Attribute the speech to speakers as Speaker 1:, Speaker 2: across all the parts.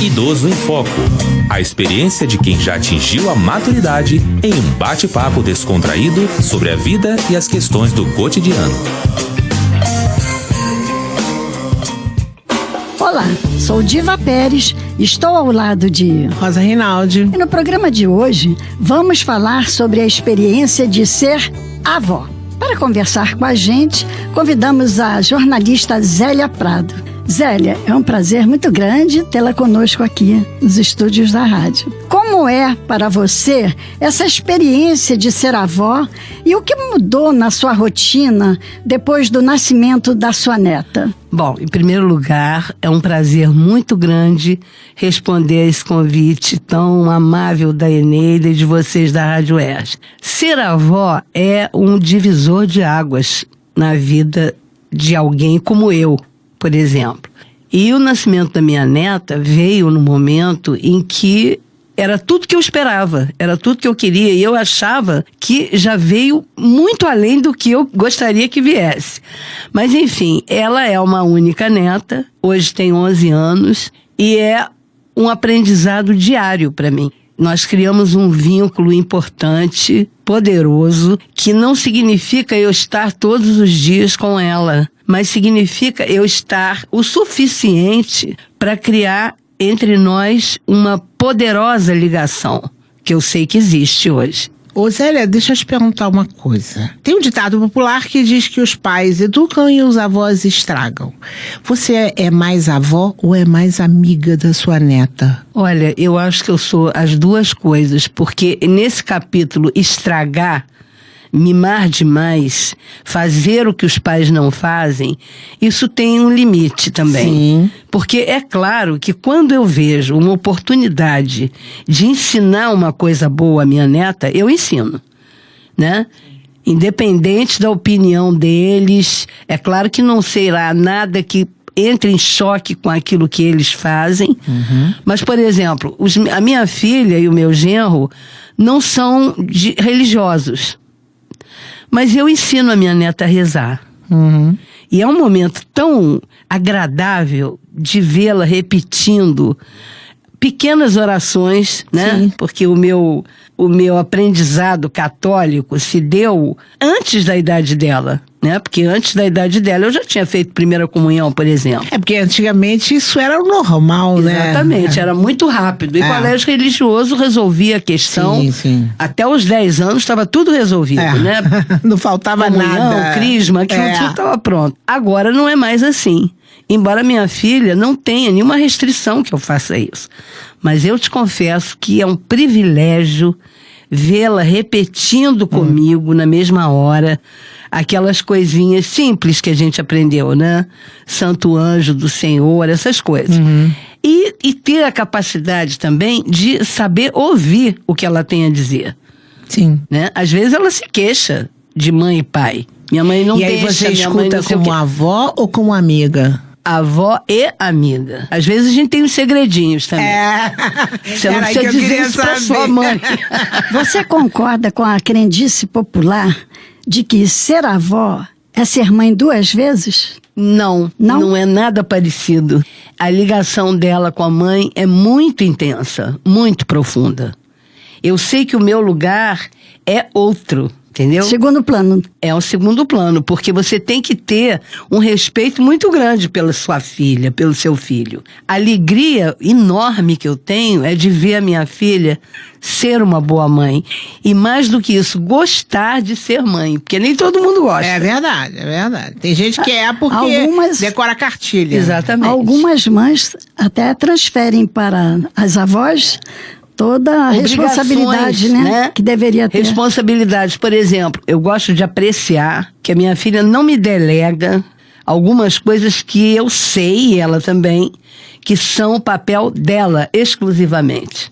Speaker 1: Idoso em Foco. A experiência de quem já atingiu a maturidade em um bate-papo descontraído sobre a vida e as questões do cotidiano.
Speaker 2: Olá, sou Diva Pérez, estou ao lado de
Speaker 3: Rosa Rinaldi.
Speaker 2: E no programa de hoje vamos falar sobre a experiência de ser avó. Para conversar com a gente, convidamos a jornalista Zélia Prado. Zélia, é um prazer muito grande tê-la conosco aqui nos estúdios da rádio. Como é para você essa experiência de ser avó e o que mudou na sua rotina depois do nascimento da sua neta?
Speaker 3: Bom, em primeiro lugar, é um prazer muito grande responder a esse convite tão amável da Eneida e de vocês da Rádio UERJ. Ser avó é um divisor de águas na vida de alguém como eu, por exemplo. E o nascimento da minha neta veio no momento em que era tudo que eu esperava, era tudo que eu queria, e eu achava que já veio muito além do que eu gostaria que viesse. Mas enfim, ela é uma única neta, hoje tem 11 anos, e é um aprendizado diário para mim. Nós criamos um vínculo importante, poderoso, que não significa eu estar todos os dias com ela, mas significa eu estar o suficiente para criar entre nós uma poderosa ligação, que eu sei que existe hoje.
Speaker 4: Ô Zélia, deixa eu te perguntar uma coisa. Tem um ditado popular que diz que os pais educam e os avós estragam. Você é mais avó ou é mais amiga da sua neta?
Speaker 3: Olha, eu acho que eu sou as duas coisas, porque nesse capítulo estragar, mimar demais, fazer o que os pais não fazem, isso tem um limite também.
Speaker 4: Sim.
Speaker 3: Porque é claro que quando eu vejo uma oportunidade de ensinar uma coisa boa à minha neta, eu ensino, né? Independente da opinião deles, é claro que não será nada que entre em choque com aquilo que eles fazem. Mas, por exemplo, a minha filha e o meu genro não são religiosos. Mas eu ensino a minha neta a rezar. E é um momento tão agradável de vê-la repetindo pequenas orações, né?
Speaker 4: Sim.
Speaker 3: Porque o meu aprendizado católico se deu antes da idade dela, né? Porque antes da idade dela eu já tinha feito primeira comunhão, por exemplo.
Speaker 4: É porque antigamente isso era o normal, né?
Speaker 3: Exatamente, era muito rápido. E o colégio religioso resolvia a questão.
Speaker 4: Sim, sim.
Speaker 3: Até os 10 anos estava tudo resolvido, né?
Speaker 4: Não faltava
Speaker 3: Comunhão,
Speaker 4: nada.
Speaker 3: crisma, aquilo tudo estava pronto. Agora não é mais assim. Embora minha filha não tenha nenhuma restrição que eu faça isso. Mas eu te confesso que é um privilégio vê-la repetindo comigo na mesma hora aquelas coisinhas simples que a gente aprendeu, né? Santo Anjo do Senhor, essas coisas. E ter a capacidade também de saber ouvir o que ela tem a dizer.
Speaker 4: Sim.
Speaker 3: Né? Às vezes ela se queixa de mãe e pai. Minha mãe não deixa.
Speaker 4: E aí você
Speaker 3: minha mãe
Speaker 4: escuta
Speaker 3: não sei o
Speaker 4: como
Speaker 3: quê.
Speaker 4: avó ou como amiga?
Speaker 3: Avó e amiga. Às vezes a gente tem uns segredinhos também. Você não precisa dizer isso pra sua mãe.
Speaker 2: Você concorda com a crendice popular de que ser avó é ser mãe duas vezes?
Speaker 3: Não é nada parecido. A ligação dela com a mãe é muito intensa, muito profunda. Eu sei que o meu lugar é outro. Entendeu?
Speaker 2: Segundo plano.
Speaker 3: É um segundo plano, porque você tem que ter um respeito muito grande pela sua filha, pelo seu filho. A alegria enorme que eu tenho é de ver a minha filha ser uma boa mãe. E mais do que isso, gostar de ser mãe, porque nem todo mundo gosta.
Speaker 4: É verdade, é verdade. Tem gente que porque
Speaker 2: Algumas-
Speaker 4: decora a cartilha.
Speaker 3: Exatamente.
Speaker 2: Algumas mães até transferem para as avós toda a
Speaker 3: Obrigações,
Speaker 2: responsabilidade, né? Que deveria ter.
Speaker 3: Responsabilidades. Por exemplo, eu gosto de apreciar que a minha filha não me delega algumas coisas que eu sei, e ela também, que são o papel dela exclusivamente.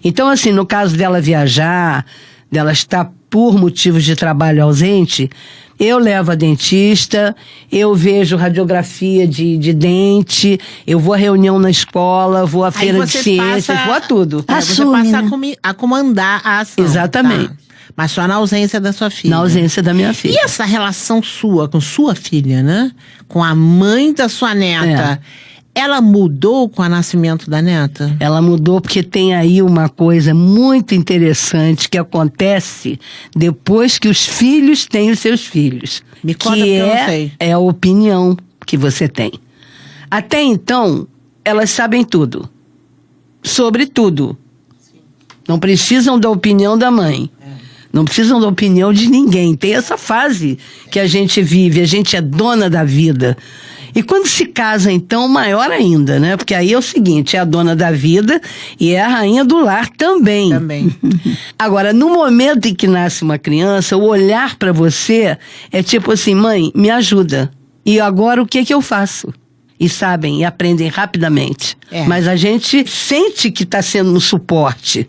Speaker 3: Então, assim, no caso dela viajar, dela estar por motivos de trabalho ausente, eu levo a dentista, eu vejo radiografia de dente, eu vou à reunião na escola, vou à feira de ciências, vou a tudo.
Speaker 2: Assume,
Speaker 4: você passa
Speaker 2: né?
Speaker 4: a comandar a ação.
Speaker 3: Exatamente.
Speaker 4: Tá? Mas só na ausência da sua filha.
Speaker 3: Na ausência da minha filha.
Speaker 4: E essa relação sua com sua filha, né? Com a mãe da sua neta. Ela mudou com o nascimento da neta?
Speaker 3: Ela mudou porque tem aí uma coisa muito interessante que acontece depois que os filhos têm os seus filhos.
Speaker 4: Me conta,
Speaker 3: que
Speaker 4: porque eu não sei.
Speaker 3: é a opinião que você tem. Até então, elas sabem tudo. Sobre tudo. Não precisam da opinião da mãe. Não precisam da opinião de ninguém. Tem essa fase que a gente vive, a gente é dona da vida. E quando se casa, então, maior ainda, né? Porque aí é o seguinte, é a dona da vida e é a rainha do lar também.
Speaker 4: Também.
Speaker 3: Agora, no momento em que nasce uma criança, o olhar para você é tipo assim, mãe, me ajuda. E agora o que eu faço? E sabem, e aprendem rapidamente. Mas a gente sente que está sendo um suporte.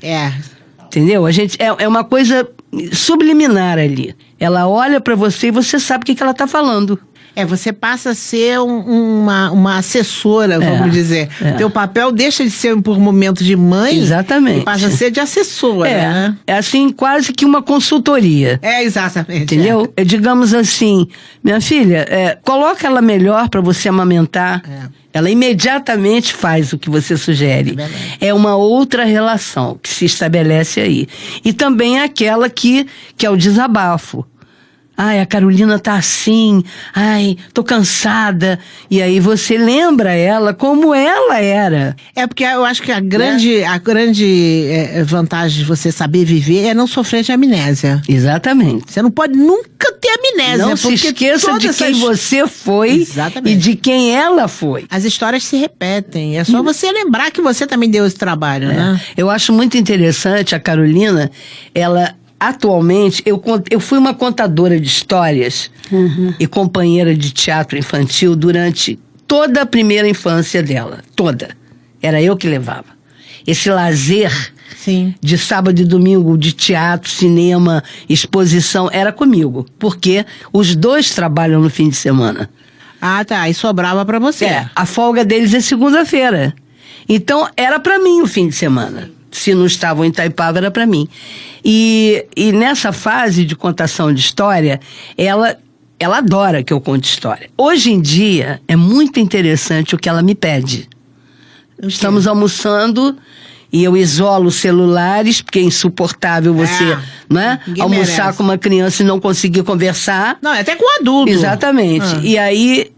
Speaker 3: Entendeu? A gente, é uma coisa subliminar ali. Ela olha para você e você sabe o que ela está falando.
Speaker 4: Você passa a ser uma assessora, vamos dizer. Teu papel deixa de ser por momento de mãe.
Speaker 3: Exatamente.
Speaker 4: E passa a ser de assessora, né?
Speaker 3: É assim, quase que uma consultoria.
Speaker 4: Exatamente.
Speaker 3: Entendeu? Digamos assim, minha filha, coloca ela melhor para você amamentar. Ela imediatamente faz o que você sugere. É uma outra relação que se estabelece aí. E também aquela que é o desabafo. Ai, a Carolina tá assim, ai, tô cansada. E aí você lembra ela como ela era.
Speaker 4: Porque eu acho que a grande vantagem de você saber viver é não sofrer de amnésia.
Speaker 3: Exatamente.
Speaker 4: Você não pode nunca ter amnésia.
Speaker 3: Não se esqueça de quem você foi.
Speaker 4: Exatamente.
Speaker 3: E de quem ela foi.
Speaker 4: As histórias se repetem. É só você lembrar que você também deu esse trabalho, né?
Speaker 3: Eu acho muito interessante a Carolina, ela... Atualmente, eu fui uma contadora de histórias e companheira de teatro infantil durante toda a primeira infância dela. Toda. Era eu que levava. Esse lazer de sábado e domingo de teatro, cinema, exposição, era comigo. Porque os dois trabalham no fim de semana.
Speaker 4: E sobrava pra você.
Speaker 3: A folga deles é segunda-feira. Então, era pra mim o fim de semana. Se não estavam em Itaipava, era para mim. E nessa fase de contação de história, ela adora que eu conte história. Hoje em dia, é muito interessante o que ela me pede. Estamos almoçando e eu isolo os celulares, porque é insuportável você almoçar
Speaker 4: merece.
Speaker 3: Com uma criança e não conseguir conversar.
Speaker 4: Não, até com adulto.
Speaker 3: Exatamente. E aí,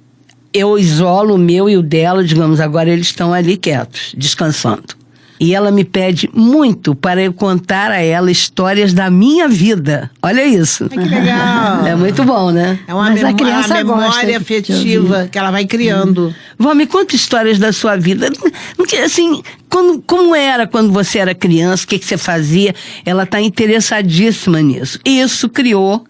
Speaker 3: eu isolo o meu e o dela, digamos, agora eles estão ali quietos, descansando. E ela me pede muito para eu contar a ela histórias da minha vida. Olha isso.
Speaker 4: Que legal.
Speaker 3: É muito bom, né?
Speaker 4: É uma memória afetiva que ela vai criando.
Speaker 3: Vó, me conta histórias da sua vida. Assim, como era quando você era criança, o que você fazia? Ela está interessadíssima nisso. E isso criou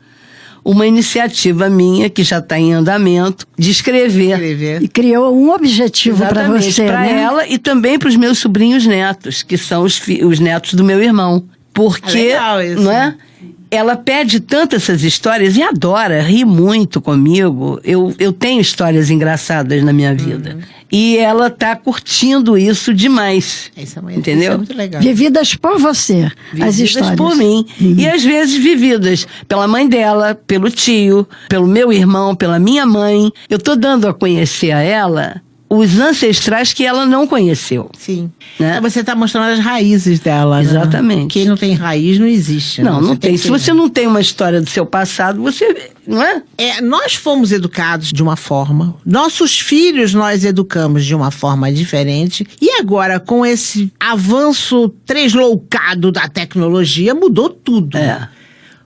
Speaker 3: uma iniciativa minha, que já está em andamento, de escrever.
Speaker 2: E criou um objetivo para você,
Speaker 3: para ela e também para os meus sobrinhos netos, que são os netos do meu irmão. Porque,
Speaker 4: legal isso.
Speaker 3: Não é? Ela pede tanto essas histórias e adora, ri muito comigo. Eu tenho histórias engraçadas na minha vida. E ela tá curtindo isso demais. Entendeu?
Speaker 4: Isso é muito legal.
Speaker 2: Vividas por você, as histórias.
Speaker 3: Por mim. E às vezes vividas pela mãe dela, pelo tio, pelo meu irmão, pela minha mãe. Eu tô dando a conhecer a ela os ancestrais que ela não conheceu.
Speaker 4: Sim.
Speaker 3: Né?
Speaker 4: Então você está mostrando as raízes dela.
Speaker 3: Exatamente.
Speaker 4: Né? Quem não tem raiz não existe.
Speaker 3: Não tem. Se você não tem uma história do seu passado, você... Não é?
Speaker 4: Nós fomos educados de uma forma. Nossos filhos nós educamos de uma forma diferente. E agora, com esse avanço tresloucado da tecnologia, mudou tudo.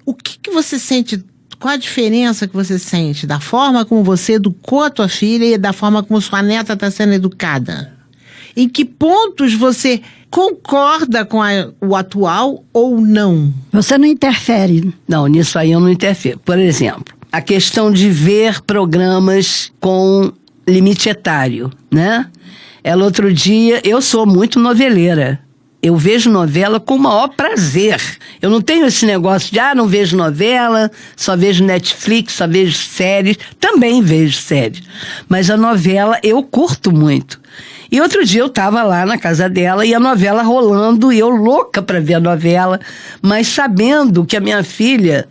Speaker 4: O que você sente... Qual a diferença que você sente da forma como você educou a tua filha e da forma como sua neta está sendo educada? Em que pontos você concorda com o atual ou não?
Speaker 2: Você não interfere?
Speaker 3: Não, nisso aí eu não interfiro. Por exemplo, a questão de ver programas com limite etário, né? Ela outro dia, eu sou muito noveleira. Eu vejo novela com o maior prazer. Eu não tenho esse negócio de, não vejo novela, só vejo Netflix, só vejo séries. Também vejo séries. Mas a novela eu curto muito. E outro dia eu tava lá na casa dela e a novela rolando, e eu louca pra ver a novela, mas sabendo que a minha filha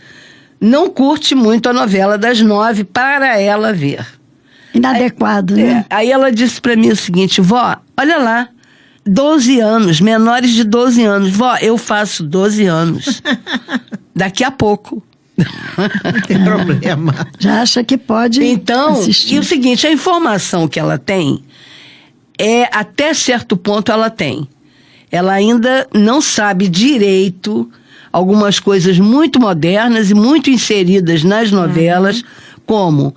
Speaker 3: não curte muito a novela das 9 para ela ver.
Speaker 2: Inadequado, né?
Speaker 3: Aí ela disse pra mim o seguinte: vó, olha lá, 12 anos, menores de 12 anos. Vó, eu faço 12 anos. Daqui a pouco.
Speaker 4: Não tem problema.
Speaker 2: Já acha que pode assistir.
Speaker 3: E o seguinte, a informação que ela tem, até certo ponto ela tem. Ela ainda não sabe direito algumas coisas muito modernas e muito inseridas nas novelas, como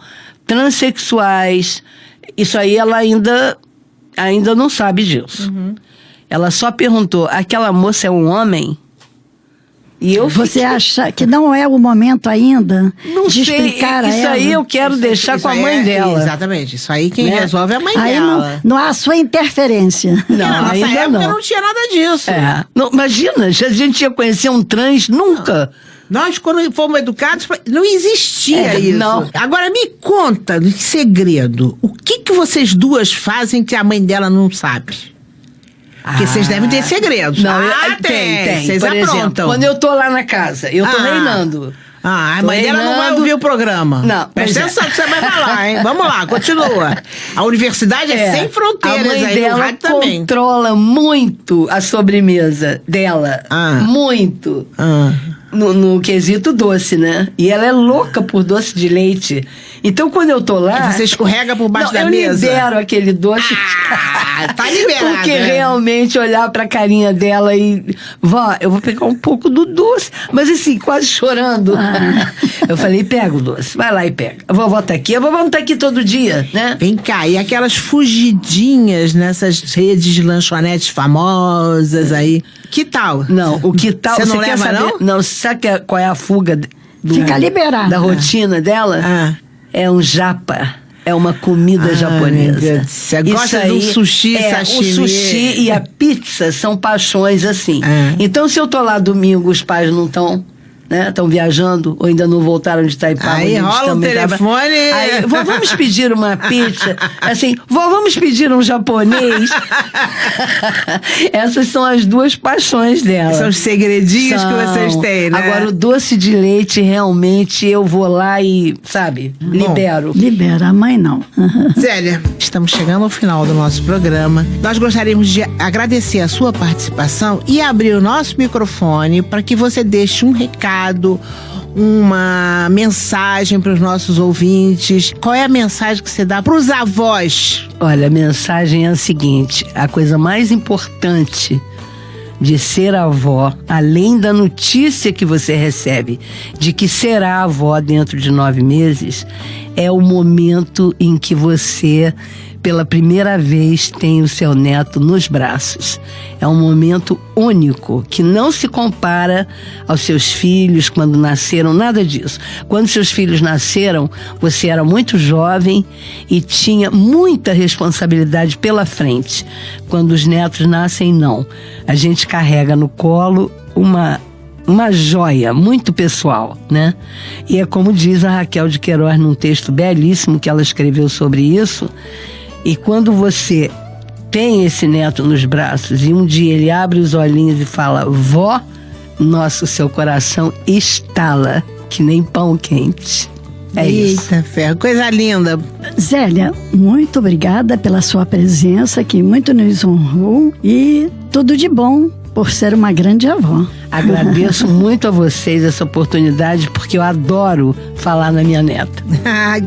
Speaker 3: transexuais. Isso aí ela ainda não sabe disso. Ela só perguntou: aquela moça é um homem? E
Speaker 2: Você acha que não é o momento ainda de explicar a ela?
Speaker 3: Isso aí eu quero deixar com a mãe dela.
Speaker 4: Exatamente. Isso aí quem resolve é a mãe
Speaker 2: aí
Speaker 4: dela.
Speaker 2: Não há sua interferência.
Speaker 3: Não,
Speaker 4: Nessa época não tinha nada disso.
Speaker 3: Não, imagina, a gente ia conhecer um trans nunca.
Speaker 4: Nós, quando fomos educados, não existia isso.
Speaker 3: Não.
Speaker 4: Agora, me conta, em segredo, o que vocês duas fazem que a mãe dela não sabe? Porque vocês devem ter segredos.
Speaker 3: Não,
Speaker 4: tem. Vocês
Speaker 3: Por exemplo,
Speaker 4: aprontam.
Speaker 3: quando eu tô lá na casa, eu tô reinando.
Speaker 4: A mãe dela não vai ouvir o programa.
Speaker 3: Não.
Speaker 4: Presta atenção que você vai falar, hein? Vamos lá, continua. A universidade é sem fronteiras.
Speaker 3: A mãe
Speaker 4: aí
Speaker 3: dela
Speaker 4: no rádio também.
Speaker 3: controla muito a sobremesa dela. Muito. No quesito doce, né? E ela é louca por doce de leite. Então, quando eu tô lá...
Speaker 4: Você escorrega por baixo da mesa?
Speaker 3: Eu libero aquele doce.
Speaker 4: Tá liberado.
Speaker 3: Porque realmente olhar pra carinha dela e... Vó, eu vou pegar um pouco do doce. Mas assim, quase chorando. Eu falei: pega o doce. Vai lá e pega. A vovó tá aqui. A vovó não tá aqui todo dia, né?
Speaker 4: Vem cá, e aquelas fugidinhas nessas redes de lanchonetes famosas aí? Que tal?
Speaker 3: Não, o que tal...
Speaker 4: Você não
Speaker 3: quer
Speaker 4: leva,
Speaker 3: saber?
Speaker 4: não?
Speaker 3: Não, sabe qual é a fuga
Speaker 2: Fica liberada.
Speaker 3: da rotina dela? É um japa. É uma comida japonesa.
Speaker 4: Você gosta do sushi, sashimi?
Speaker 3: O sushi e a pizza são paixões assim. Então, se eu tô lá domingo, os pais não estão, né? Estão viajando ou ainda não voltaram de Itaipava.
Speaker 4: Aí rola um telefone.
Speaker 3: Aí, vamos pedir uma pizza. Assim, vamos pedir um japonês. Essas são as duas paixões dela.
Speaker 4: São os segredinhos que vocês têm, né?
Speaker 3: Agora, o doce de leite, realmente, eu vou lá e, sabe, libero.
Speaker 2: Libera, a mãe não.
Speaker 4: Zélia, estamos chegando ao final do nosso programa. Nós gostaríamos de agradecer a sua participação e abrir o nosso microfone para que você deixe um recado, uma mensagem para os nossos ouvintes. Qual é a mensagem que você dá para os avós?
Speaker 3: Olha, a mensagem é a seguinte: a coisa mais importante de ser avó, além da notícia que você recebe de que será avó dentro de 9 meses, é o momento em que você, pela primeira vez, tem o seu neto nos braços. É um momento único, que não se compara aos seus filhos quando nasceram, nada disso. Quando seus filhos nasceram, você era muito jovem e tinha muita responsabilidade pela frente. Quando os netos nascem, não. A gente carrega no colo uma joia muito pessoal, né? E é como diz a Raquel de Queiroz num texto belíssimo que ela escreveu sobre isso. E quando você tem esse neto nos braços e um dia ele abre os olhinhos e fala: vó, nosso, seu coração estala que nem pão quente. É isso.
Speaker 4: Eita ferro, coisa linda.
Speaker 2: Zélia, muito obrigada pela sua presença, que muito nos honrou, e tudo de bom por ser uma grande avó.
Speaker 3: Agradeço muito a vocês essa oportunidade, porque eu adoro falar na minha neta.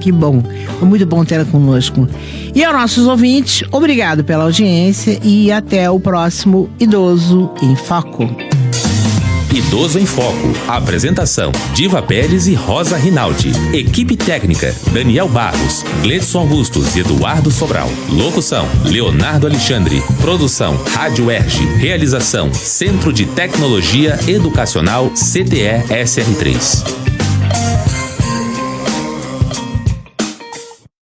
Speaker 4: Que bom. Foi muito bom tê-la conosco. E aos nossos ouvintes, obrigado pela audiência e até o próximo Idoso em Foco.
Speaker 1: Idoso em Foco. Apresentação: Diva Pérez e Rosa Rinaldi. Equipe técnica: Daniel Barros, Gledson Augustos e Eduardo Sobral. Locução: Leonardo Alexandre. Produção: Rádio Erge. Realização: Centro de Tecnologia Educacional CTE SR3.